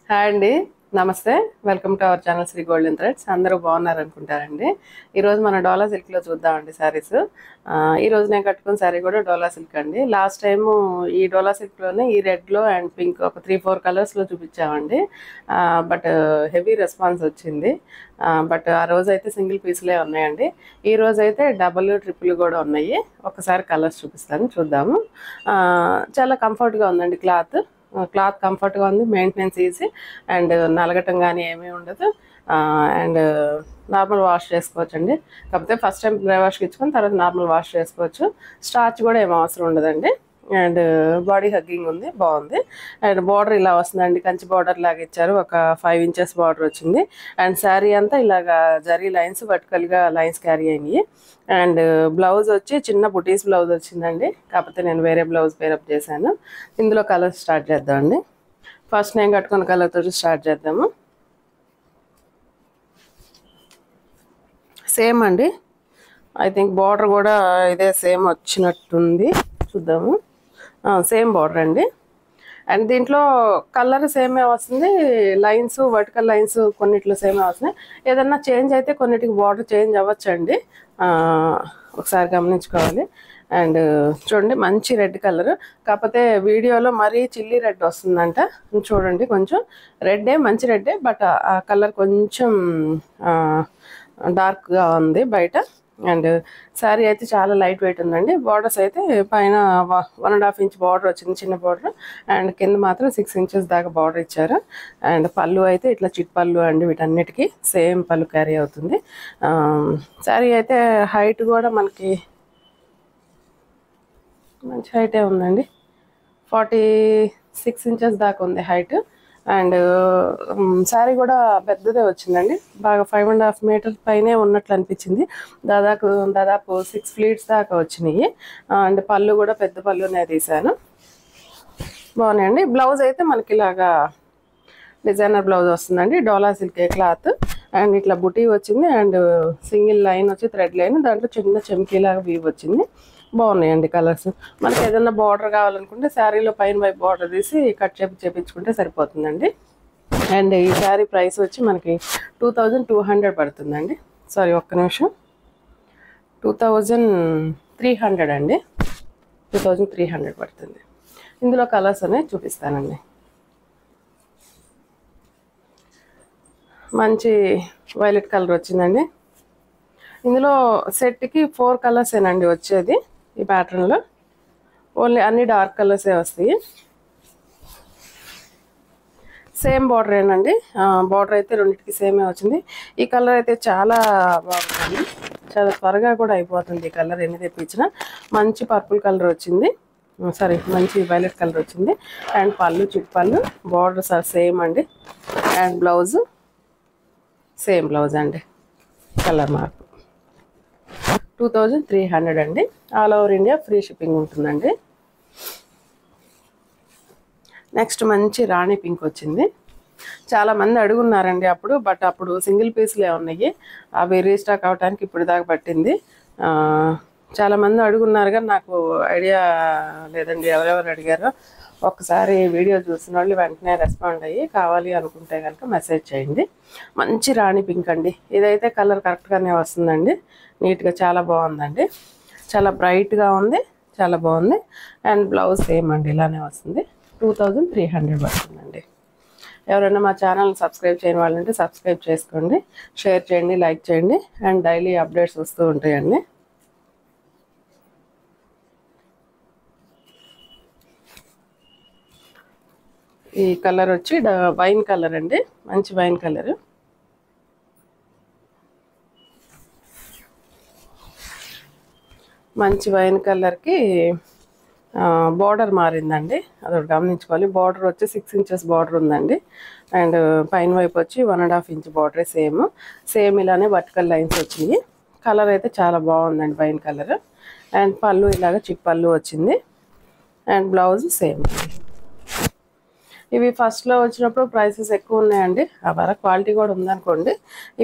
Hi అండి, నమస్తే. Welcome to our channel Shri golden threads. అందరూ బాగున్నారు అనుకుంటారండి. ఈరోజు మన డోలా సిల్క్లో చూద్దామండి శారీస్. ఈరోజు నేను కట్టుకున్న శారీ కూడా డోలా సిల్క్ అండి. లాస్ట్ టైము ఈ డోలా సిల్క్లోనే ఈ రెడ్లో అండ్ పింక్ ఒక 3-4 కలర్స్లో చూపించామండి. బట్ హెవీ రెస్పాన్స్ వచ్చింది. బట్ ఆ రోజు అయితే సింగిల్ పీస్లే ఉన్నాయండి. ఈ రోజు అయితే డబుల్ ట్రిపుల్ కూడా ఉన్నాయి. ఒకసారి కలర్స్ చూపిస్తాను, చూద్దాము. చాలా కంఫర్ట్గా ఉందండి. క్లాత్ కంఫర్ట్గా ఉంది, మెయింటెనెన్స్ ఈజీ, అండ్ నలగటం కానీ ఏమీ ఉండదు. అండ్ నార్మల్ వాష్ చేసుకోవచ్చు అండి. కాకపోతే ఫస్ట్ టైం డ్రై వాష్కి ఇచ్చుకొని తర్వాత నార్మల్ వాష్ చేసుకోవచ్చు. స్టార్చ్ కూడా ఏం అవసరం ఉండదండి. అండ్ బాడీ హగ్గింగ్ ఉంది, బాగుంది. అండ్ బార్డర్ ఇలా వస్తుందండి, కంచి బార్డర్ లాగా ఇచ్చారు. ఒక 5 ఇంచెస్ బార్డర్ వచ్చింది. అండ్ శారీ అంతా ఇలాగా జరీ లైన్స్ వర్టికల్గా లైన్స్ క్యారీ అయినాయి. అండ్ బ్లౌజ్ వచ్చి చిన్న బుటీస్ బ్లౌజ్ వచ్చిందండి. కాకపోతే నేను వేరే బ్లౌజ్ పేరప్ చేశాను. ఇందులో కలర్స్ స్టార్ట్ చేద్దామండి. ఫస్ట్ నేను కట్టుకున్న కలర్తో స్టార్ట్ చేద్దాము. సేమ్ అండి, ఐ థింక్ బార్డర్ కూడా ఇదే సేమ్ వచ్చినట్టుంది. చూద్దాము. సేమ్ బార్డర్ అండి. అండ్ దీంట్లో కలర్ సేమే వస్తుంది, లైన్స్ వర్టికల్ లైన్స్ కొన్నిట్లో సేమే వస్తున్నాయి. ఏదన్నా చేంజ్ అయితే కొన్నిటికి బార్డర్ చేంజ్ అవ్వచ్చండి, ఒకసారి గమనించుకోవాలి. అండ్ చూడండి, మంచి రెడ్ కలర్. కాకపోతే వీడియోలో మరీ చిల్లీ రెడ్ వస్తుందంట. చూడండి, కొంచెం రెడ్డే, మంచి రెడ్డే, బట్ ఆ కలర్ కొంచెం డార్క్గా ఉంది బయట. అండ్ శారీ అయితే చాలా లైట్ వెయిట్ ఉందండి. బార్డర్స్ అయితే పైన 1.5 ఇంచ్ బార్డర్ వచ్చింది, చిన్న బార్డర్. అండ్ కింద మాత్రం 6 ఇంచెస్ దాకా బార్డర్ ఇచ్చారు. అండ్ పళ్ళు అయితే ఇట్లా చిట్ పళ్ళు అండి, వీటన్నిటికీ సేమ్ పళ్ళు క్యారీ అవుతుంది. శారీ అయితే హైట్ కూడా మనకి మంచి హైటే ఉందండి, 46 ఇంచెస్ దాకా ఉంది హైట్. అండ్ శారీ కూడా పెద్దదే వచ్చిందండి, బాగా 5.5 మీటర్స్ పైనే ఉన్నట్లు అనిపించింది. దాదాపు 6 ఫ్లీట్స్ దాకా వచ్చినాయి. అండ్ పళ్ళు కూడా పెద్ద పళ్ళునే తీశాను, బాగున్నాయండి. బ్లౌజ్ అయితే మనకి ఇలాగా డిజైనర్ బ్లౌజ్ వస్తుందండి, డోలా సిల్కే క్లాత్. అండ్ ఇట్లా బుటీ వచ్చింది. అండ్ సింగిల్ లైన్ వచ్చి థ్రెడ్ లైన్, దాంట్లో చిన్న చెమ్కీలాగా వీవ్ వచ్చింది. బాగున్నాయండి కలర్స్. మనకి ఏదైనా బార్డర్ కావాలనుకుంటే శారీలో పైన వైపు బార్డర్ తీసి కట్ చేపించుకుంటే సరిపోతుందండి. అండ్ ఈ శారీ ప్రైస్ వచ్చి మనకి 2200 పడుతుందండి. సారీ, ఒక్క నిమిషం, 2300 అండి. 2300 పడుతుంది. ఇందులో కలర్స్ అనేవి చూపిస్తానండి. మంచి వైలెట్ కలర్ వచ్చిందండి. ఇందులో సెట్కి 4 కలర్సేనండి వచ్చేది. ఈ ప్యాటర్న్లో ఓన్లీ అన్ని డార్క్ కలర్సే వస్తాయి. సేమ్ బార్డర్ ఏనండి. బార్డర్ అయితే రెండింటికి సేమే వచ్చింది. ఈ కలర్ అయితే చాలా బాగుంటుంది, చాలా త్వరగా కూడా అయిపోతుంది. ఈ కలర్ ఎన్ని తెప్పించినా. మంచి పర్పుల్ కలర్ వచ్చింది, సారీ మంచి వైలెట్ కలర్ వచ్చింది. అండ్ పళ్ళు చిట్ పళ్ళు, బార్డర్ సేమ్ అండి. అండ్ బ్లౌజ్ సేమ్ బ్లౌజ్ అండి, కలర్ మార్పు. 2300 అండి. All over India free shipping ఉంటుందండి. నెక్స్ట్ మంచి రాణి పింక్ వచ్చింది. చాలామంది అడుగున్నారండి అప్పుడు, బట్ అప్పుడు సింగిల్ పీస్లే ఉన్నాయి. అవి రీస్టాక్ అవడానికి ఇప్పుడు దాకా పట్టింది. చాలామంది అడుగున్నారు కానీ నాకు ఐడియా లేదండి ఎవరెవరు అడిగారో. ఒక్కసారి వీడియో చూసిన వాళ్ళు వెంటనే రెస్పాండ్ అయ్యి కావాలి అనుకుంటే కనుక మెసేజ్ చేయండి. మంచి రాణి పింక్ అండి. ఇదైతే కలర్ కరెక్ట్గానే వస్తుందండి, నీట్గా చాలా బాగుందండి. చాలా బ్రైట్గా ఉంది, చాలా బాగుంది. అండ్ బ్లౌజ్ సేమ్ అండి, ఇలానే వస్తుంది. 2300 పడుతుందండి. ఎవరైనా మా ఛానల్ని సబ్స్క్రైబ్ చేయని వాళ్ళంటే సబ్స్క్రైబ్ చేసుకోండి, షేర్ చేయండి, లైక్ చేయండి. అండ్ డైలీ అప్డేట్స్ వస్తూ ఉంటాయండి. ఈ కలర్ వచ్చి వైన్ కలర్ అండి, మంచి వైన్ కలర్. మంచి వైన్ కలర్కి బార్డర్ మారిందండి, అదొకటి గమనించుకోవాలి. బార్డర్ వచ్చి 6 ఇంచెస్ బార్డర్ ఉందండి. అండ్ పైన వైపు వచ్చి 1.5 ఇంచ్ బార్డరే సేమ్ ఇలానే వర్టికల్ లైన్స్ వచ్చినాయి. కలర్ అయితే చాలా బాగుందండి, వైన్ కలర్. అండ్ పళ్ళు ఇలాగ చిక్ పళ్ళు వచ్చింది. And blouse same. ఇవి ఫస్ట్లో వచ్చినప్పుడు ప్రైసెస్ ఎక్కువ ఉన్నాయండి, ఆ వరకు క్వాలిటీ కూడా ఉందనుకోండి.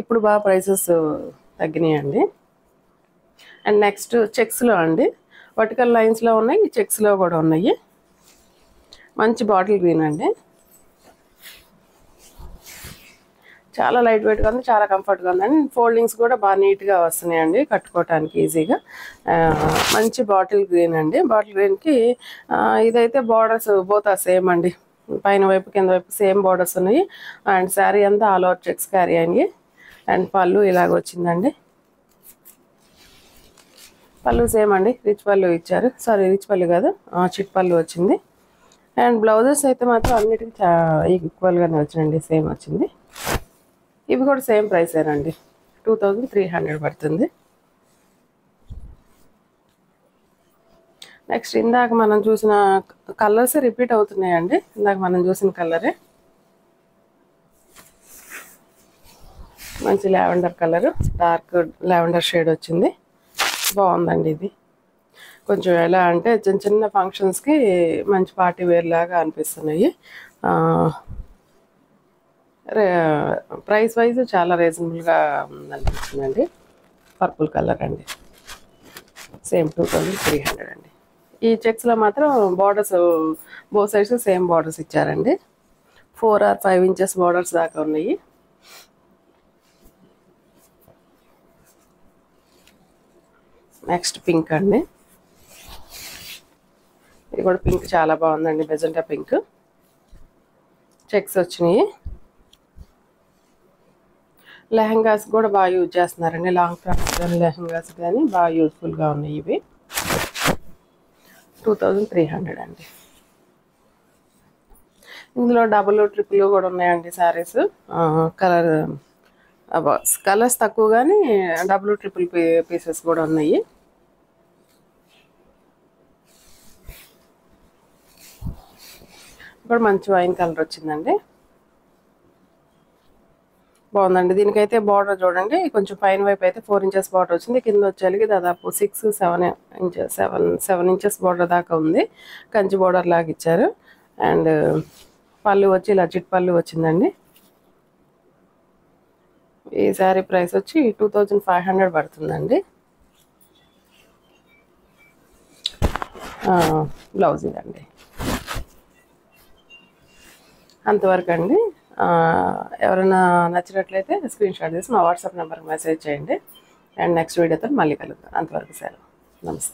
ఇప్పుడు బాగా ప్రైసెస్ తగ్గినాయండి. అండ్ నెక్స్ట్ చెక్స్లో అండి, వర్టికల్ లైన్స్లో ఉన్నాయి, చెక్స్లో కూడా ఉన్నాయి. మంచి బాటిల్ గ్రీన్ అండి. చాలా లైట్ వెయిట్గా ఉంది, చాలా కంఫర్ట్గా ఉందండి. ఫోల్డింగ్స్ కూడా బాగా నీట్గా వస్తున్నాయండి కట్టుకోవటానికి ఈజీగా. మంచి బాటిల్ గ్రీన్ అండి. బాటిల్ గ్రీన్కి ఇదైతే బార్డర్స్ బోత్ సేమ్ అండి. పైన వైపు కింద వైపు సేమ్ బార్డర్స్ ఉన్నాయి. అండ్ శారీ అంతా ఆల్ ఓవర్ చెక్స్ క్యారీ అయ్యి అండ్ పళ్ళు ఇలాగ వచ్చిందండి. పళ్ళు సేమ్ అండి, రిచ్ పళ్ళు ఇచ్చారు. సారీ, రిచ్ పళ్ళు కాదు, చిట్ పళ్ళు వచ్చింది. అండ్ బ్లౌజెస్ అయితే మాత్రం అన్నిటికీ ఈక్వల్గానే వచ్చిందండి, సేమ్ వచ్చింది. ఇవి కూడా సేమ్ ప్రైసేనండి, 2300 పడుతుంది. నెక్స్ట్ ఇందాక మనం చూసిన కలర్స్ రిపీట్ అవుతున్నాయండి. ఇందాక మనం చూసిన కలరే, మంచి lavender colour, dark lavender shade వచ్చింది. బాగుందండి. ఇది కొంచెం ఎలా అంటే చిన్న చిన్న ఫంక్షన్స్కి మంచి పార్టీ వేర్ లాగా అనిపిస్తున్నాయి. ప్రైస్ వైజ్ చాలా రీజనబుల్గా అనిపిస్తుందండి. పర్పుల్ కలర్ అండి, సేమ్ 2300 అండి. ఈ చెక్స్లో మాత్రం borders both sides same borders ఇచ్చారండి. 4 or 5 inches బార్డర్స్ దాకా ఉన్నాయి. నెక్స్ట్ పింక్ అండి. ఇది కూడా పింక్ చాలా బాగుందండి, మెజెంటా పింక్. చెక్స్ వచ్చినాయి. లెహంగాస్ కూడా బాగా యూజ్ చేస్తున్నారండి. లాంగ్ ఫ్రాక్స్ కానీ లెహంగాస్ కానీ బాగా యూజ్ఫుల్గా ఉన్నాయి. ఇవి 2300 అండి. ఇందులో డబుల్ ట్రిపుల్ కూడా ఉన్నాయండి శారీస్. కలర్స్ తక్కువ కానీ డబుల్ ట్రిపుల్ పీసెస్ కూడా ఉన్నాయి. ఇప్పుడు మంచి వైన్ కలర్ వచ్చిందండి, బాగుందండి. దీనికైతే బార్డర్ చూడండి, కొంచెం పైన వైపు అయితే 4 inches బార్డర్ వచ్చింది. కింద వచ్చేసరికి దాదాపు 7 inches బార్డర్ దాకా ఉంది. కంచి బార్డర్ లాగా ఇచ్చారు. అండ్ పళ్ళు వచ్చి ఇలా చిట్ పళ్ళు వచ్చిందండి. ఈ శారీ ప్రైస్ వచ్చి 2500 పడుతుందండి. బ్లౌజ్ ఇదండి. అంతవరకు అండి. ఎవరైనా నచ్చినట్లయితే స్క్రీన్ షాట్ చేసి మా వాట్సాప్ నెంబర్కి మెసేజ్ చేయండి. అండ్ నెక్స్ట్ వీడియోతో మళ్ళీ కలుద్దాం. అంతవరకు సెలవు. నమస్తే.